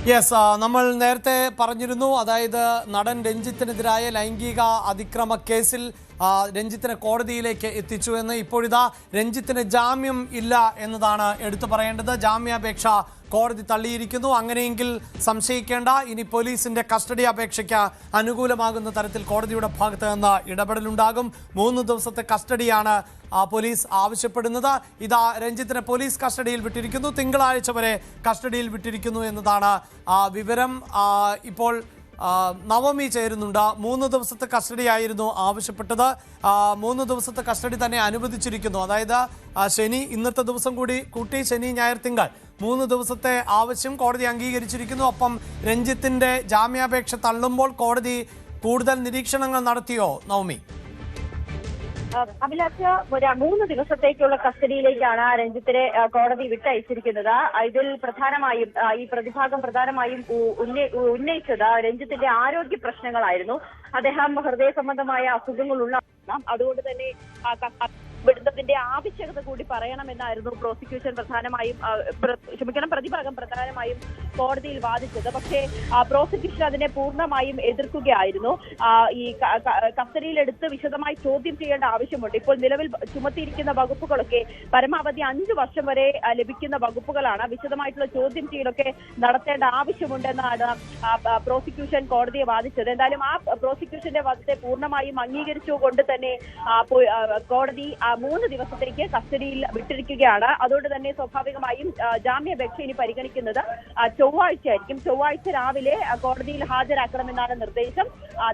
Yes, നമ്മൾ നേരത്തെ പറഞ്ഞിരുന്നു. അതായത് നടൻ രഞ്ജിത്തിനെതിരായ ലൈംഗിക അതിക്രമ കേസിൽ രഞ്ജിത്തിനെ കോടതിയിലേക്ക് എത്തിച്ചു എന്ന്. ഇപ്പോഴിതാ രഞ്ജിത്തിന് ജാമ്യം ഇല്ല എന്നതാണ് എടുത്തു പറയേണ്ടത്. ജാമ്യാപേക്ഷ കോടതി തള്ളിയിരിക്കുന്നു. അങ്ങനെയെങ്കിൽ സംശയിക്കേണ്ട, ഇനി പോലീസിന്റെ കസ്റ്റഡി അപേക്ഷയ്ക്ക് അനുകൂലമാകുന്ന തരത്തിൽ കോടതിയുടെ ഭാഗത്ത് നിന്ന് ഇടപെടലുണ്ടാകും. 3 ദിവസത്തെ കസ്റ്റഡിയാണ് പോലീസ് ആവശ്യപ്പെടുന്നത്. ഇതാ രഞ്ജിത്തിനെ പോലീസ് കസ്റ്റഡിയിൽ വിട്ടിരിക്കുന്നു. തിങ്കളാഴ്ച വരെ കസ്റ്റഡിയിൽ വിട്ടിരിക്കുന്നു എന്നതാണ് വിവരം. ഇപ്പോൾ നവമി ചേരുന്നുണ്ട്. 3 ദിവസത്തെ കസ്റ്റഡി ആയിരുന്നു ആവശ്യപ്പെട്ടത്. 3 ദിവസത്തെ കസ്റ്റഡി തന്നെ അനുവദിച്ചിരിക്കുന്നു. അതായത് ശനി, ഇന്നത്തെ ദിവസം കൂടി കൂട്ടി ശനി, ഞായർ, തിങ്കൾ 3 ദിവസത്തെ ആവശ്യം കോടതി അംഗീകരിച്ചിരിക്കുന്നു. ഒപ്പം രഞ്ജിത്തിന്റെ ജാമ്യാപേക്ഷ തള്ളുമ്പോൾ കോടതി കൂടുതൽ നിരീക്ഷണങ്ങൾ നടത്തിയോ നവമി? അഭിലാഷ്, 3 ദിവസത്തേക്കുള്ള കസ്റ്റഡിയിലേക്കാണ് രഞ്ജിത്തിനെ കോടതി വിട്ടയച്ചിരിക്കുന്നത്. ഇതിൽ പ്രധാനമായും ഈ പ്രതിഭാഗം ഉന്നയിച്ചത് രഞ്ജിത്തിന്റെ ആരോഗ്യ പ്രശ്നങ്ങളായിരുന്നു. അദ്ദേഹം ഹൃദയ സംബന്ധമായ അസുഖങ്ങളുള്ള, അതുകൊണ്ട് തന്നെ വിടുന്നതിന്റെ ആവശ്യകത കൂടി പറയണമെന്നായിരുന്നു പ്രതിഭാഗം പ്രധാനമായും കോടതിയിൽ വാദിച്ചത്. പക്ഷേ പ്രോസിക്യൂഷൻ അതിനെ പൂർണ്ണമായും എതിർക്കുകയായിരുന്നു. ഈ കസ്റ്റഡിയിലെടുത്ത് വിശദമായി ചോദ്യം ചെയ്യേണ്ട ആവശ്യമുണ്ട്. ഇപ്പോൾ നിലവിൽ ചുമത്തിയിരിക്കുന്ന വകുപ്പുകളൊക്കെ പരമാവധി 5 വർഷം വരെ ലഭിക്കുന്ന വകുപ്പുകളാണ്. വിശദമായിട്ടുള്ള ചോദ്യം ചെയ്യലൊക്കെ നടത്തേണ്ട ആവശ്യമുണ്ടെന്നാണ് പ്രോസിക്യൂഷൻ കോടതിയെ വാദിച്ചത്. എന്തായാലും ആ പ്രോസിക്യൂഷന്റെ വാദത്തെ പൂർണ്ണമായും അംഗീകരിച്ചുകൊണ്ട് തന്നെ കോടതി 3 ദിവസത്തേക്ക് കസ്റ്റഡിയിൽ വിട്ടിരിക്കുകയാണ്. അതുകൊണ്ട് തന്നെ സ്വാഭാവികമായും ജാമ്യാപേക്ഷ ഇനി പരിഗണിക്കുന്നത് ചൊവ്വാഴ്ച ആയിരിക്കും. ചൊവ്വാഴ്ച രാവിലെ കോടതിയിൽ ഹാജരാക്കണമെന്നാണ് നിർദ്ദേശം.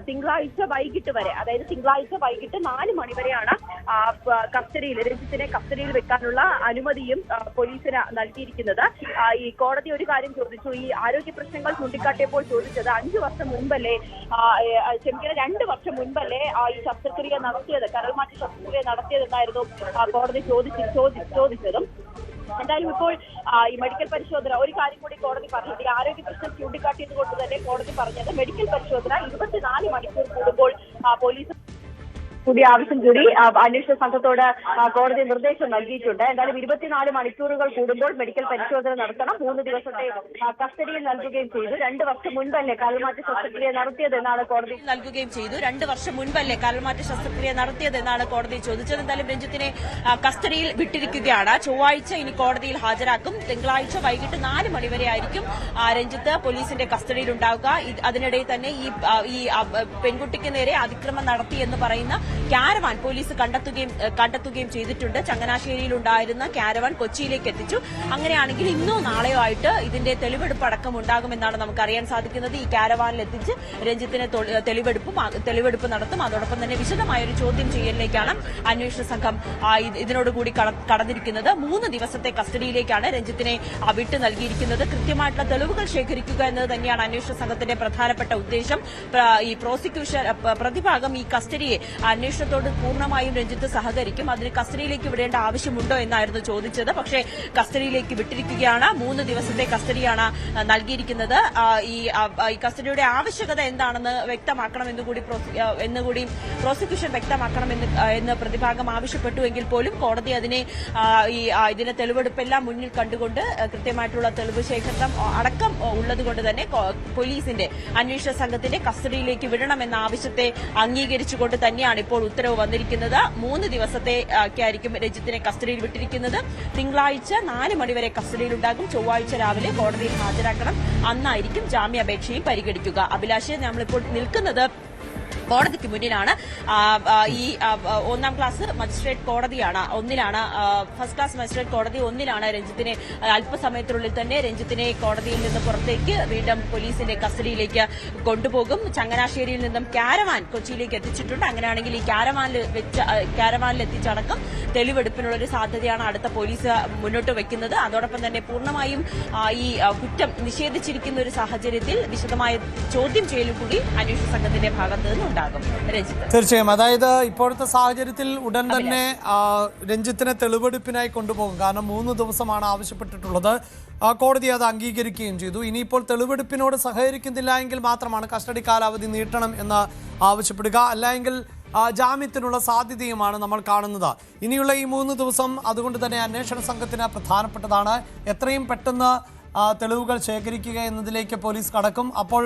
തിങ്കളാഴ്ച വൈകിട്ട് വരെ, അതായത് തിങ്കളാഴ്ച വൈകിട്ട് 4 മണി വരെയാണ് രഞ്ജിത്തിനെ കസ്റ്റഡിയിൽ വെക്കാനുള്ള അനുമതിയും പോലീസിന് നൽകിയിരിക്കുന്നത്. ഈ കോടതി ഒരു കാര്യം ചോദിച്ചു. ഈ ആരോഗ്യ പ്രശ്നങ്ങൾ ചൂണ്ടിക്കാട്ടിയപ്പോൾ ചോദിച്ചത് 5 വർഷം മുൻപല്ലേ, 2 വർഷം മുൻപല്ലേ ഈ ശസ്ത്രക്രിയ നടത്തിയത്, കരൾമാറ്റ ശസ്ത്രക്രിയ നടത്തിയതെന്നായിരുന്നു കോടതി ചോദിച്ചതും. എന്തായാലും ഇപ്പോൾ ഈ മെഡിക്കൽ പരിശോധന, ഒരു കാര്യം കൂടി കോടതി പറഞ്ഞത്, ഈ ആരോഗ്യ പ്രശ്നം ചൂണ്ടിക്കാട്ടിയത് കൊണ്ട് തന്നെ കോടതി പറഞ്ഞത് മെഡിക്കൽ പരിശോധന 24 മണിക്കൂർ കൂടുമ്പോൾ പോലീസ് കൂടി ആവശ്യം കൂടി അന്വേഷണ സംഘത്തോട് കോടതി നിർദ്ദേശം നൽകിയിട്ടുണ്ട്. എന്തായാലും 24 മണിക്കൂറുകൾ കൂടുമ്പോൾ മെഡിക്കൽ പരിശോധന നടത്തണം. 3 ദിവസത്തെ കസ്റ്റഡിയിൽ നൽകുകയും ചെയ്തു. 2 വർഷം മുൻപല്ലേ കരൾമാറ്റ ശസ്ത്രക്രിയ നടത്തിയതെന്നാണ് കോടതി നൽകുകയും ചെയ്തു. 2 വർഷം മുൻപല്ലേ കരൾമാറ്റ ശസ്ത്രക്രിയ നടത്തിയതെന്നാണ് കോടതി ചോദിച്ചത്. എന്തായാലും രഞ്ജിത്തിനെ കസ്റ്റഡിയിൽ വിട്ടിരിക്കുകയാണ്. ചൊവ്വാഴ്ച ഇനി കോടതിയിൽ ഹാജരാക്കും. തിങ്കളാഴ്ച വൈകിട്ട് 4 മണി വരെ ആയിരിക്കും രഞ്ജിത്ത് പോലീസിന്റെ കസ്റ്റഡിയിൽ ഉണ്ടാവുക. അതിനിടയിൽ തന്നെ ഈ പെൺകുട്ടിക്ക് നേരെ അതിക്രമം നടത്തി എന്ന് പറയുന്ന കാരവാൻ പോലീസ് കണ്ടെത്തുകയും ചെയ്തിട്ടുണ്ട്. ചങ്ങനാശ്ശേരിയിൽ ഉണ്ടായിരുന്ന കാരവാൻ കൊച്ചിയിലേക്ക് എത്തിച്ചു. അങ്ങനെയാണെങ്കിൽ ഇന്നോ നാളെയോ ആയിട്ട് ഇതിന്റെ തെളിവെടുപ്പ് അടക്കം ഉണ്ടാകുമെന്നാണ് നമുക്ക് അറിയാൻ സാധിക്കുന്നത്. ഈ കാരവാനിൽ എത്തിച്ച് രഞ്ജിത്തിന് തെളിവെടുപ്പ് നടത്തും. അതോടൊപ്പം തന്നെ വിശദമായ ഒരു ചോദ്യം ചെയ്യലിലേക്കാണ് അന്വേഷണ സംഘം ഇതിനോടുകൂടി കടന്നിരിക്കുന്നത്. 3 ദിവസത്തെ കസ്റ്റഡിയിലേക്കാണ് രഞ്ജിത്തിനെ വിട്ടു നൽകിയിരിക്കുന്നത്. കൃത്യമായിട്ടുള്ള തെളിവുകൾ ശേഖരിക്കുക എന്നത് തന്നെയാണ് അന്വേഷണ സംഘത്തിന്റെ പ്രധാനപ്പെട്ട ഉദ്ദേശം. ഈ പ്രോസിക്യൂഷൻ പ്രതിഭാഗം ഈ കസ്റ്റഡിയെ അന്വേഷണത്തോട് പൂർണ്ണമായും രഞ്ജിത്ത് സഹകരിക്കും. അതിന് കസ്റ്റഡിയിലേക്ക് വിടേണ്ട ആവശ്യമുണ്ടോ എന്നായിരുന്നു ചോദിച്ചത്. പക്ഷേ കസ്റ്റഡിയിലേക്ക് വിട്ടിരിക്കുകയാണ്. 3 ദിവസത്തെ കസ്റ്റഡിയാണ് നൽകിയിരിക്കുന്നത്. ഈ കസ്റ്റഡിയുടെ ആവശ്യകത എന്താണെന്ന് വ്യക്തമാക്കണമെന്നുകൂടി പ്രോസിക്യൂഷൻ വ്യക്തമാക്കണമെന്ന് പ്രതിഭാഗം ആവശ്യപ്പെട്ടുവെങ്കിൽ പോലും കോടതി ഇതിന്റെ തെളിവെടുപ്പെല്ലാം മുന്നിൽ കണ്ടുകൊണ്ട് കൃത്യമായിട്ടുള്ള തെളിവ് ശേഖരണം അടക്കം ഉള്ളതുകൊണ്ട് തന്നെ പോലീസിന്റെ അന്വേഷണ സംഘത്തിന്റെ കസ്റ്റഡിയിലേക്ക് വിടണമെന്ന ആവശ്യത്തെ അംഗീകരിച്ചുകൊണ്ട് തന്നെയാണ് ഇപ്പോൾ ഉത്തരവ് വന്നിരിക്കുന്നത്. 3 ദിവസത്തേക്കായിരിക്കും രഞ്ജിത്തിനെ കസ്റ്റഡിയിൽ വിട്ടിരിക്കുന്നത്. തിങ്കളാഴ്ച 4 മണിവരെ കസ്റ്റഡിയിലുണ്ടാകും. ചൊവ്വാഴ്ച രാവിലെ കോടതിയിൽ ഹാജരാക്കണം. അന്നായിരിക്കും ജാമ്യാപേക്ഷയും പരിഗണിക്കുക. അഭിലാഷ്, നമ്മളിപ്പോൾ നിൽക്കുന്നത് കോടതിക്ക് മുന്നിലാണ്. ഈ 1ാം ക്ലാസ് മജിസ്ട്രേറ്റ് കോടതിയാണ്, ഫസ്റ്റ് ക്ലാസ് മജിസ്ട്രേറ്റ് കോടതി 1-ലാണ് രഞ്ജിത്തിനെ അല്പസമയത്തിനുള്ളിൽ തന്നെ രഞ്ജിത്തിനെ കോടതിയിൽ നിന്ന് പുറത്തേക്ക് വീണ്ടും പോലീസിന്റെ കസ്റ്റഡിയിലേക്ക് കൊണ്ടുപോകും. ചങ്ങനാശ്ശേരിയിൽ നിന്നും കാരവാൻ കൊച്ചിയിലേക്ക് എത്തിച്ചിട്ടുണ്ട്. അങ്ങനെയാണെങ്കിൽ ഈ കാരവാനിൽ എത്തിച്ചടക്കം തെളിവെടുപ്പിനുള്ള ഒരു സാധ്യതയാണ് അടുത്ത പോലീസ് മുന്നോട്ട് വയ്ക്കുന്നത്. അതോടൊപ്പം തന്നെ പൂർണ്ണമായും ഈ കുറ്റം നിഷേധിച്ചിരിക്കുന്ന ഒരു സാഹചര്യത്തിൽ വിശദമായ ചോദ്യം ചെയ്യലും കൂടി അന്വേഷണ സംഘത്തിന്റെ ഭാഗത്ത് നിന്നുണ്ട്. തീർച്ചയായും. അതായത് ഇപ്പോഴത്തെ സാഹചര്യത്തിൽ ഉടൻ തന്നെ രഞ്ജിത്തിനെ തെളിവെടുപ്പിനായി കൊണ്ടുപോകും. കാരണം 3 ദിവസമാണ് ആവശ്യപ്പെട്ടിട്ടുള്ളത്. കോടതി അത് അംഗീകരിക്കുകയും ചെയ്തു. ഇനിയിപ്പോൾ തെളിവെടുപ്പിനോട് സഹകരിക്കുന്നില്ല എങ്കിൽ മാത്രമാണ് കസ്റ്റഡി കാലാവധി നീട്ടണം എന്ന് ആവശ്യപ്പെടുക. അല്ലെങ്കിൽ ജാമ്യത്തിനുള്ള സാധ്യതയുമാണ് നമ്മൾ കാണുന്നത്. ഇനിയുള്ള ഈ 3 ദിവസം അതുകൊണ്ട് തന്നെ അന്വേഷണ സംഘത്തിന് പ്രധാനപ്പെട്ടതാണ്. എത്രയും പെട്ടെന്ന് തെളിവുകൾ ശേഖരിക്കുക എന്നതിലേക്ക് പോലീസ് കടക്കും. അപ്പോൾ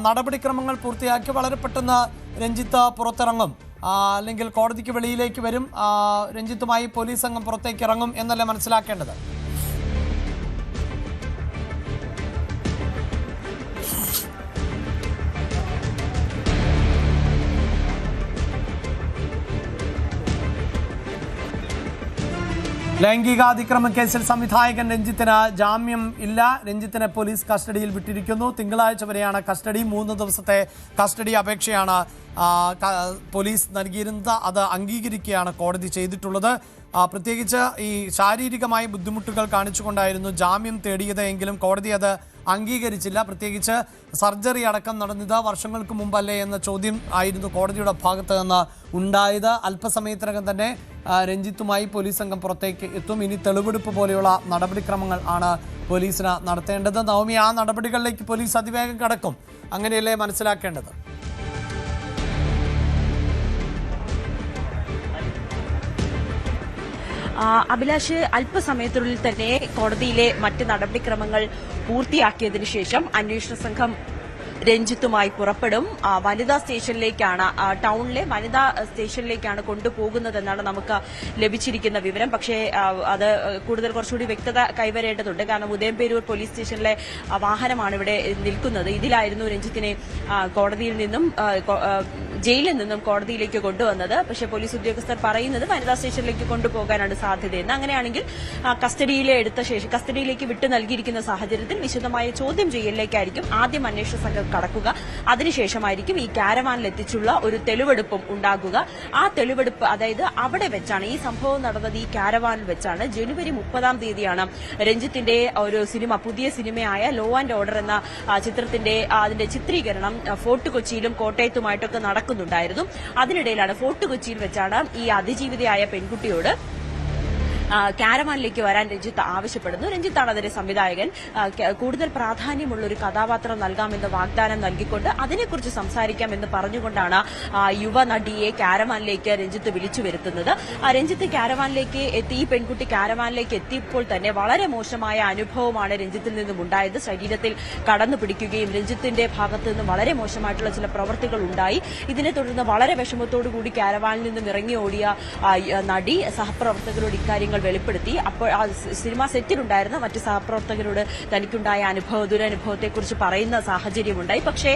നടപടിക്രമങ്ങൾ പൂർത്തിയാക്കി വളരെ പെട്ടെന്ന് രഞ്ജിത്ത് പുറത്തിറങ്ങും, അല്ലെങ്കിൽ കോടതിക്ക് വെളിയിലേക്ക് വരും. രഞ്ജിത്തുമായി പോലീസ് സംഘം പുറത്തേക്ക് ഇറങ്ങും എന്നല്ല മനസ്സിലാക്കേണ്ടത്. ലൈംഗികാതിക്രമ കേസിൽ സംവിധായകൻ രഞ്ജിത്തിന് ജാമ്യം ഇല്ല. രഞ്ജിത്തിനെ പോലീസ് കസ്റ്റഡിയിൽ വിട്ടിരിക്കുന്നു. തിങ്കളാഴ്ച വരെയാണ് കസ്റ്റഡി. 3 ദിവസത്തെ കസ്റ്റഡി അപേക്ഷയാണ് പോലീസ് നൽകിയിരുന്നത്. അത് അംഗീകരിക്കുകയാണ് കോടതി ചെയ്തിട്ടുള്ളത്. പ്രത്യേകിച്ച് ഈ ശാരീരികമായ ബുദ്ധിമുട്ടുകൾ കാണിച്ചുകൊണ്ടായിരുന്നു ജാമ്യം തേടിയത് എങ്കിലും കോടതി അത് അംഗീകരിച്ചില്ല. പ്രത്യേകിച്ച് സർജറി അടക്കം നടന്നത് വർഷങ്ങൾക്ക് മുമ്പല്ലേ എന്ന ചോദ്യം ആയിരുന്നു കോടതിയുടെ ഭാഗത്ത് നിന്ന് ഉണ്ടായത്. അല്പസമയത്തിനകം തന്നെ രഞ്ജിത്തുമായി പോലീസ് സംഘം പുറത്തേക്ക് എത്തും. ഇനി തെളിവെടുപ്പ് പോലെയുള്ള നടപടിക്രമങ്ങൾ ആണ് പോലീസിന് നടത്തേണ്ടത്. നവമി, ആ നടപടികളിലേക്ക് പോലീസ് അതിവേഗം കടക്കും, അങ്ങനെയല്ലേ മനസ്സിലാക്കേണ്ടത്? അഭിലാഷ്, അല്പസമയത്തിനുള്ളിൽ തന്നെ കോടതിയിലെ മറ്റ് നടപടിക്രമങ്ങൾ പൂർത്തിയാക്കിയതിനു ശേഷം അന്വേഷണ സംഘം രഞ്ജിത്തുമായി പുറപ്പെടും. വനിതാ സ്റ്റേഷനിലേക്കാണ്, ടൗണിലെ വനിതാ സ്റ്റേഷനിലേക്കാണ് കൊണ്ടുപോകുന്നതെന്നാണ് നമുക്ക് ലഭിച്ചിരിക്കുന്ന വിവരം. പക്ഷേ അത് കുറച്ചുകൂടി വ്യക്തത കൈവരേണ്ടതുണ്ട്. കാരണം ഉദയംപേരൂർ പോലീസ് സ്റ്റേഷനിലെ വാഹനമാണ് ഇവിടെ നിൽക്കുന്നത്. ഇതിലായിരുന്നു രഞ്ജിത്തിനെ കോടതിയിൽ നിന്നും ജയിലിൽ നിന്നും കോടതിയിലേക്ക് കൊണ്ടുവന്നത്. പക്ഷേ പോലീസ് ഉദ്യോഗസ്ഥർ പറയുന്നത് വനിതാ സ്റ്റേഷനിലേക്ക് കൊണ്ടുപോകാനാണ് സാധ്യതയെന്ന്. അങ്ങനെയാണെങ്കിൽ കസ്റ്റഡിയിലേക്ക് വിട്ടു നൽകിയിരിക്കുന്ന സാഹചര്യത്തിൽ വിശദമായ ചോദ്യം ചെയ്യലിലേക്കായിരിക്കും ആദ്യം അന്വേഷണ സംഘം കടക്കുക. അതിനുശേഷമായിരിക്കും ഈ കാരവാനിൽ എത്തിച്ചുള്ള ഒരു തെളിവെടുപ്പും ഉണ്ടാകുക. ആ തെളിവെടുപ്പ്, അതായത് അവിടെ വെച്ചാണ് ഈ സംഭവം നടന്നത്, ഈ കാരവാനിൽ വെച്ചാണ്. ജനുവരി 30-ാം തീയതിയാണ് രഞ്ജിത്തിന്റെ ഒരു പുതിയ സിനിമയായ ലോ ആൻഡ് ഓർഡർ എന്ന ചിത്രത്തിന്റെ അതിന്റെ ചിത്രീകരണം ഫോർട്ട് കൊച്ചിയിലും കോട്ടയത്തുമായിട്ടൊക്കെ നടക്കുന്നുണ്ടായിരുന്നു. അതിനിടയിലാണ് ഫോർട്ട് കൊച്ചിയിൽ വെച്ചാണ് ഈ അതിജീവിതയായ പെൺകുട്ടിയോട് കാരവാനിലേക്ക് വരാൻ രഞ്ജിത്ത് ആവശ്യപ്പെടുന്നു. രഞ്ജിത്താണ് അതിന്റെ സംവിധായകൻ. കൂടുതൽ പ്രാധാന്യമുള്ള ഒരു കഥാപാത്രം നൽകാമെന്ന് വാഗ്ദാനം നൽകിക്കൊണ്ട് അതിനെക്കുറിച്ച് സംസാരിക്കാമെന്ന് പറഞ്ഞുകൊണ്ടാണ് യുവനടിയെ കാരവാനിലേക്ക് രഞ്ജിത്ത് വിളിച്ചു വരുത്തുന്നത്. രഞ്ജിത്ത് കാരവാനിലേക്ക് എത്തി. ഈ പെൺകുട്ടി കാരവാനിലേക്ക് എത്തിയപ്പോൾ തന്നെ വളരെ മോശമായ അനുഭവമാണ് രഞ്ജിത്തിൽ നിന്നും ഉണ്ടായത്. ശരീരത്തിൽ കടന്നു പിടിക്കുകയും രഞ്ജിത്തിന്റെ ഭാഗത്തു നിന്നും വളരെ മോശമായിട്ടുള്ള ചില പ്രവൃത്തികൾ ഉണ്ടായി. ഇതിനെ തുടർന്ന് വളരെ വിഷമത്തോടുകൂടി കാരവാനിൽ നിന്നും ഇറങ്ങി ഓടിയ നടി സഹപ്രവർത്തകരോട് ഇക്കാര്യങ്ങൾ വെളിപ്പെടുത്തി. അപ്പോൾ ആ സിനിമാ സെറ്റിലുണ്ടായിരുന്ന മറ്റ് സഹപ്രവർത്തകരോട് തനിക്കുണ്ടായ ദുരനുഭവത്തെക്കുറിച്ച് പറയുന്ന സാഹചര്യമുണ്ടായി. പക്ഷേ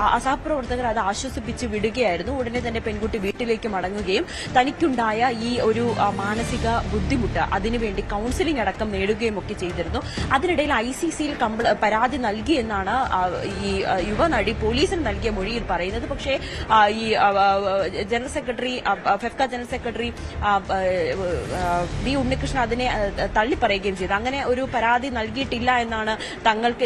ആ സഹപ്രവർത്തകർ അത് ആശ്വസിപ്പിച്ച് വിടുകയായിരുന്നു. ഉടനെ തന്നെ പെൺകുട്ടി വീട്ടിലേക്ക് മടങ്ങുകയും തനിക്കുണ്ടായ ഈ ഒരു മാനസിക ബുദ്ധിമുട്ട് അതിനുവേണ്ടി കൌൺസിലിംഗ് അടക്കം നേടുകയും ഒക്കെ ചെയ്തിരുന്നു. അതിനിടയിൽ ICCയിൽ പരാതി നൽകിയെന്നാണ് ഈ യുവനടി പോലീസിന് നൽകിയ മൊഴിയിൽ പറയുന്നത്. പക്ഷേ ഈ general secretary FEFKA general secretary B Unnikrishnan അതിനെ തള്ളിപ്പറയുകയും ചെയ്തു. അങ്ങനെ ഒരു പരാതി നൽകിയിട്ടില്ല എന്നാണ്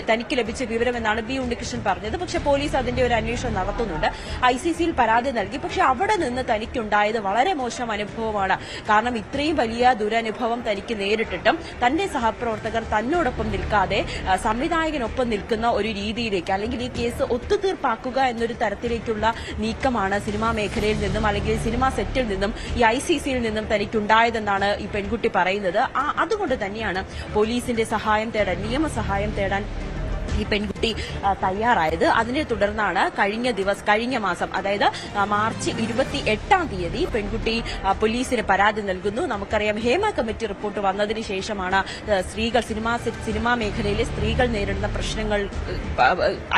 തനിക്ക് ലഭിച്ച വിവരമെന്നാണ് ബി ഉണ്ണികൃഷ്ണൻ പറഞ്ഞത്. പക്ഷെ പോലീസ് അതിന്റെ ഒരു അന്വേഷണം നടത്തുന്നുണ്ട്. ICCയിൽ പരാതി നൽകി. പക്ഷെ അവിടെ നിന്ന് തനിക്കുണ്ടായത് വളരെ മോശം അനുഭവമാണ്. കാരണം ഇത്രയും വലിയ ദുരനുഭവം തനിക്ക് നേരിട്ടിട്ടും തന്റെ സഹപ്രവർത്തകർ തന്നോടൊപ്പം നിൽക്കാതെ സംവിധായകനൊപ്പം നിൽക്കുന്ന ഒരു രീതിയിലേക്ക്, അല്ലെങ്കിൽ ഈ കേസ് ഒത്തുതീർപ്പാക്കുക എന്നൊരു തരത്തിലേക്കുള്ള നീക്കമാണ് സിനിമാ മേഖലയിൽ നിന്നും അല്ലെങ്കിൽ സിനിമാ സെറ്റിൽ നിന്നും ഈ ICCയിൽ നിന്നും തനിക്കുണ്ടായതെന്നാണ് ഈ പെൺകുട്ടി പറയുന്നത്. അതുകൊണ്ട് തന്നെയാണ് പോലീസിന്റെ സഹായം തേടാൻ, നിയമസഹായം തേടാൻ ഈ പെൺകുട്ടി തയ്യാറായത്. അതിനെ തുടർന്നാണ് കഴിഞ്ഞ മാസം, അതായത് മാർച്ച് 28-ാം തീയതി പെൺകുട്ടി പോലീസിന് പരാതി നൽകുന്നു. നമുക്കറിയാം, ഹേമ കമ്മിറ്റി റിപ്പോർട്ട് വന്നതിന് ശേഷമാണ് സിനിമാ മേഖലയിലെ സ്ത്രീകൾ നേരിടുന്ന പ്രശ്നങ്ങൾ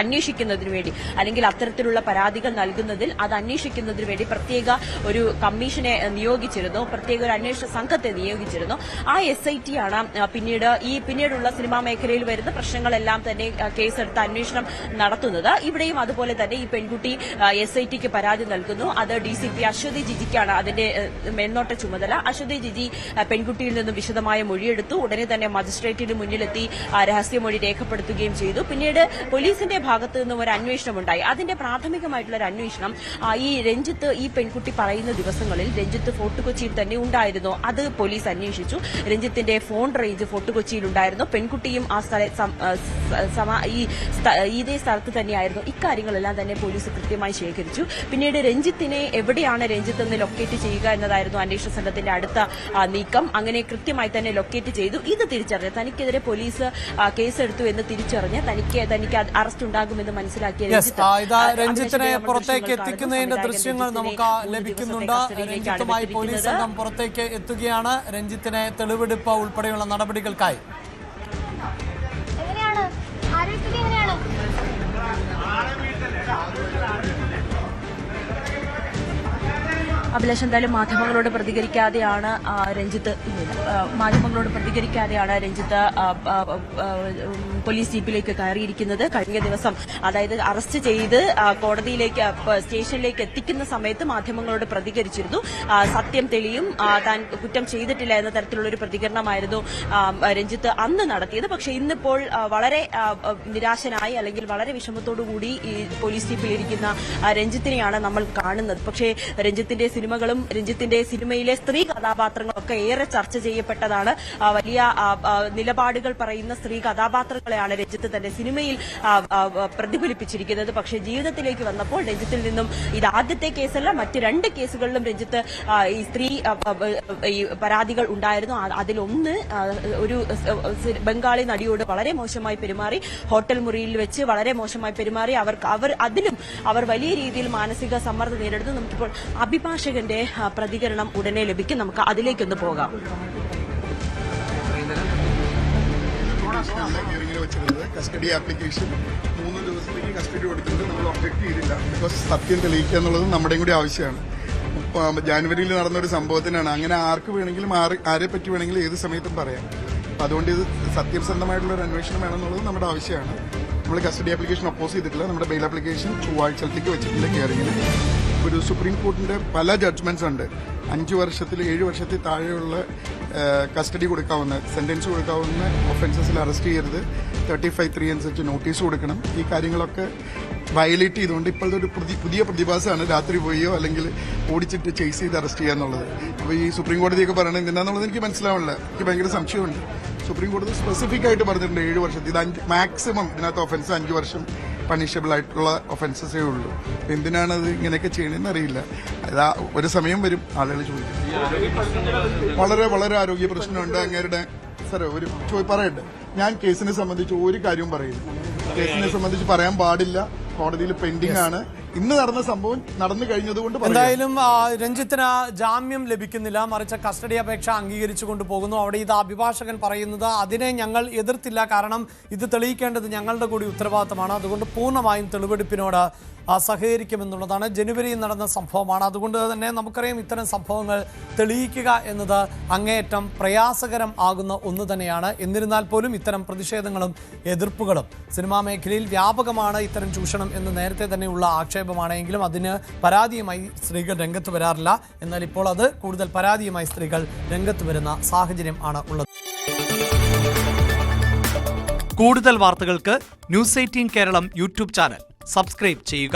അന്വേഷിക്കുന്നതിന് വേണ്ടി, അല്ലെങ്കിൽ അത്തരത്തിലുള്ള പരാതികൾ നൽകുന്നതിൽ അത് അന്വേഷിക്കുന്നതിന് വേണ്ടി പ്രത്യേക ഒരു കമ്മീഷനെ നിയോഗിച്ചിരുന്നു, പ്രത്യേക ഒരു അന്വേഷണ സംഘത്തെ നിയോഗിച്ചിരുന്നു. ആ SIT ആണ് പിന്നീടുള്ള സിനിമാ മേഖലയിൽ വരുന്ന പ്രശ്നങ്ങളെല്ലാം തന്നെ കേസെടുത്ത് അന്വേഷണം നടത്തുന്നത്. ഇവിടെയും അതുപോലെ തന്നെ ഈ പെൺകുട്ടി SITക്ക് പരാതി നൽകുന്നു. അത് DCP അശ്വതി ജിജിക്കാണ് അതിന്റെ മേൽനോട്ട ചുമതല. അശ്വതി ജിജി പെൺകുട്ടിയിൽ നിന്നും വിശദമായ മൊഴിയെടുത്തു. ഉടനെ തന്നെ മജിസ്ട്രേറ്റിന് മുന്നിലെത്തി രഹസ്യമൊഴി രേഖപ്പെടുത്തുകയും ചെയ്തു. പിന്നീട് പോലീസിന്റെ ഭാഗത്തു നിന്നും ഒരു അന്വേഷണം ഉണ്ടായി. അതിന്റെ പ്രാഥമികമായിട്ടുള്ള ഒരു അന്വേഷണം ഈ രഞ്ജിത്ത് ഈ പെൺകുട്ടി പറയുന്ന ദിവസങ്ങളിൽ രഞ്ജിത്ത് ഫോർട്ട് കൊച്ചിയിൽ തന്നെ ഉണ്ടായിരുന്നു. അത് പോലീസ് അന്വേഷിച്ചു. രഞ്ജിത്തിന്റെ ഫോൺ റേഞ്ച് ഫോർട്ട് കൊച്ചിയിൽ ഉണ്ടായിരുന്നു. പെൺകുട്ടിയും ആ ഇതേ സ്ഥലത്ത് തന്നെയായിരുന്നു. ഇക്കാര്യങ്ങളെല്ലാം തന്നെ പോലീസ് കൃത്യമായി ശേഖരിച്ചു. പിന്നീട് രഞ്ജിത്തിനെ എവിടെയാണ് രഞ്ജിത്ത് എന്ന് ലൊക്കേറ്റ് ചെയ്യുക എന്നതായിരുന്നു അന്വേഷണ സംഘത്തിന്റെ അടുത്ത നീക്കം. അങ്ങനെ കൃത്യമായി തന്നെ ലൊക്കേറ്റ് ചെയ്തു. ഇത് തിരിച്ചറിഞ്ഞ് തനിക്കെതിരെ പോലീസ് കേസെടുത്തു എന്ന് തിരിച്ചറിഞ്ഞ് തനിക്ക് അറസ്റ്റ് ഉണ്ടാകുമെന്ന് മനസ്സിലാക്കിയ രഞ്ജിത്തിനെ പുറത്തേക്ക് എത്തിക്കുന്നതിന്റെ ദൃശ്യങ്ങൾ നമുക്ക് ലഭിക്കുന്നുണ്ട്. രഞ്ജിത്തുമായി പോലീസ് സംഘം പുറത്തേക്ക് എത്തുകയാണ്. രഞ്ജിത്തിനെ തെളിവെടുപ്പ് ഉൾപ്പെടെയുള്ള നടപടികൾക്കായി. അഭിലാഷ്, എന്തായാലും മാധ്യമങ്ങളോട് പ്രതികരിക്കാതെയാണ് രഞ്ജിത്ത് പോലീസ് ജീപ്പിലേക്ക് കയറിയിരിക്കുന്നത്. കഴിഞ്ഞ ദിവസം, അതായത് അറസ്റ്റ് ചെയ്ത് കോടതിയിലേക്ക് സ്റ്റേഷനിലേക്ക് എത്തിക്കുന്ന സമയത്ത് മാധ്യമങ്ങളോട് പ്രതികരിച്ചിരുന്നു. സത്യം തെളിയും, താൻ കുറ്റം ചെയ്തിട്ടില്ല എന്ന തരത്തിലുള്ളൊരു പ്രതികരണമായിരുന്നു രഞ്ജിത്ത് അന്ന് നടത്തിയത്. പക്ഷേ ഇന്നിപ്പോൾ വളരെ നിരാശനായി അല്ലെങ്കിൽ വളരെ വിഷമത്തോടുകൂടി ഈ പോലീസ് ജീപ്പിലിരിക്കുന്ന രഞ്ജിത്തിനെയാണ് നമ്മൾ കാണുന്നത്. പക്ഷേ രഞ്ജിത്തിന്റെ സിനിമകളും രഞ്ജിത്തിന്റെ സിനിമയിലെ സ്ത്രീ കഥാപാത്രങ്ങളൊക്കെ ഏറെ ചർച്ച ചെയ്യപ്പെട്ടതാണ്. വലിയ നിലപാടുകൾ പറയുന്ന സ്ത്രീ കഥാപാത്രങ്ങളെയാണ് രഞ്ജിത്ത് തന്റെ സിനിമയിൽ പ്രതിഫലിപ്പിച്ചിരിക്കുന്നത്. പക്ഷേ ജീവിതത്തിലേക്ക് വന്നപ്പോൾ രഞ്ജിത്തിൽ നിന്നും ഇത് ആദ്യത്തെ കേസല്ല, മറ്റ് 2 കേസുകളിലും രഞ്ജിത്ത് ഈ സ്ത്രീ പരാതികൾ ഉണ്ടായിരുന്നു. അതിലൊന്ന് ഒരു ബംഗാളി നടിയോട് വളരെ മോശമായി പെരുമാറി, ഹോട്ടൽ മുറിയിൽ വെച്ച് വളരെ മോശമായി പെരുമാറി. അവർ വലിയ രീതിയിൽ മാനസിക സമ്മർദ്ദം നേരിടുന്നു. നമുക്കിപ്പോൾ അഭിഭാഷകന്റെ പ്രതികരണം ഉടനെ ലഭിക്കും. നമുക്ക് അതിലേക്കൊന്ന് പോകാം. കസ്റ്റഡി ആപ്ലിക്കേഷൻ 3 ദിവസത്തേക്ക് കസ്റ്റഡി കൊടുക്കുന്നത് നമ്മൾ ഒബ്ജക്ട് ചെയ്തില്ല. ബിക്കോസ് സത്യം തെളിയിക്കുക എന്നുള്ളത് നമ്മുടെയും കൂടി ആവശ്യമാണ്. ജാനുവരിയിൽ നടന്നൊരു സംഭവത്തിനാണ്. അങ്ങനെ ആർക്ക് വേണമെങ്കിലും ആരെ പറ്റി വേണമെങ്കിലും ഏത് സമയത്തും പറയാം. അതുകൊണ്ട് ഇത് സത്യസന്ധമായിട്ടുള്ള ഒരു അന്വേഷണം വേണമെന്നുള്ളത് നമ്മുടെ ആവശ്യമാണ്. നമ്മൾ കസ്റ്റഡി ആപ്ലിക്കേഷൻ ഒപ്പോസ് ചെയ്തിട്ടില്ല. നമ്മുടെ ബെയിൽ ആപ്ലിക്കേഷൻ ചൊവ്വാഴ്ചത്തേക്ക് വെച്ചിട്ടില്ല. ഹിയറിംഗിൽ ഒരു സുപ്രീം കോർട്ടിന്റെ പല ജഡ്ജ്മെന്റ്സ് ഉണ്ട്. 5 വർഷത്തിൽ 7 വർഷത്തിൽ താഴെയുള്ള കസ്റ്റഡി കൊടുക്കാവുന്ന, സെന്റൻസ് കൊടുക്കാവുന്ന ഒഫൻസസിൽ അറസ്റ്റ് ചെയ്യരുത്. 35(3) അനുസരിച്ച് നോട്ടീസ് കൊടുക്കണം. ഈ കാര്യങ്ങളൊക്കെ വയലേറ്റ് ചെയ്തുകൊണ്ട് ഇപ്പോഴത്തെ ഒരു പുതിയ പ്രതിഭാസമാണ് രാത്രി പോയോ അല്ലെങ്കിൽ ഓടിച്ചിട്ട് ചേസ് ചെയ്ത് അറസ്റ്റ് ചെയ്യുക എന്നുള്ളത്. അപ്പോൾ ഈ സുപ്രീം കോടതിയൊക്കെ പറയണത് എന്തിനാന്നുള്ളത് എനിക്ക് മനസ്സിലാവില്ല. എനിക്ക് ഭയങ്കര സംശയമുണ്ട്. സുപ്രീം കോടതി സ്പെസിഫിക് ആയിട്ട് പറഞ്ഞിട്ടുണ്ട് 7 വർഷത്തിൽ. ഇത് മാക്സിമം ഇതിനകത്ത് ഒഫൻസ് 5 വർഷം പണിഷബിൾ ആയിട്ടുള്ള ഒഫൻസസേ ഉള്ളൂ. എന്തിനാണത് ഇങ്ങനെയൊക്കെ ചെയ്യണമെന്ന് അറിയില്ല. അതാ ഒരു സമയം വരും ആളുകൾ ചോദിക്കും. വളരെ വളരെ ആരോഗ്യ പ്രശ്നമുണ്ട് അങ്ങേരുടെ. സാറേ പറയട്ടെ, ഞാൻ കേസിനെ സംബന്ധിച്ച് ഒരു കാര്യവും പറയുന്നു. കേസിനെ സംബന്ധിച്ച് പറയാൻ പാടില്ല. കോടതിയിൽ പെൻഡിംഗ് ആണ്. ഇന്ന് നടന്ന സംഭവം നടന്നു കഴിഞ്ഞതുകൊണ്ട് എന്തായാലും രഞ്ജിത്തിന് ജാമ്യം ലഭിക്കുന്നില്ല, മറിച്ച് കസ്റ്റഡി അപേക്ഷ അംഗീകരിച്ചു കൊണ്ടുപോകുന്നു. അവിടെ ഇത് അഭിഭാഷകൻ പറയുന്നത് അതിനെ ഞങ്ങൾ എതിർത്തില്ല, കാരണം ഇത് തെളിയിക്കേണ്ടത് ഞങ്ങളുടെ കൂടി ഉത്തരവാദിത്തമാണ്. അതുകൊണ്ട് പൂർണ്ണമായും തെളിവെടുപ്പിനോട് സഹകരിക്കുമെന്നുള്ളതാണ്. ജനുവരിയിൽ നടന്ന സംഭവമാണ്. അതുകൊണ്ട് തന്നെ നമുക്കറിയാം ഇത്തരം സംഭവങ്ങൾ തെളിയിക്കുക എന്നത് അങ്ങേയറ്റം പ്രയാസകരം ആകുന്ന ഒന്ന് തന്നെയാണ്. എന്നിരുന്നാൽ പോലും ഇത്തരം പ്രതിഷേധങ്ങളും എതിർപ്പുകളും സിനിമാ മേഖലയിൽ വ്യാപകമാണ്. ഇത്തരം ചൂഷണം എന്ന് നേരത്തെ തന്നെയുള്ള ആക്ഷേപമാണെങ്കിലും അതിന് പരാതിയുമായി സ്ത്രീകൾ രംഗത്ത് വരാറില്ല. എന്നാൽ ഇപ്പോൾ അത് കൂടുതൽ പരാതിയുമായി സ്ത്രീകൾ രംഗത്ത് വരുന്ന സാഹചര്യം ആണ് ഉള്ളത്. കൂടുതൽ വാർത്തകൾക്ക് News 18 Keralam YouTube channel subscribe ചെയ്യുക.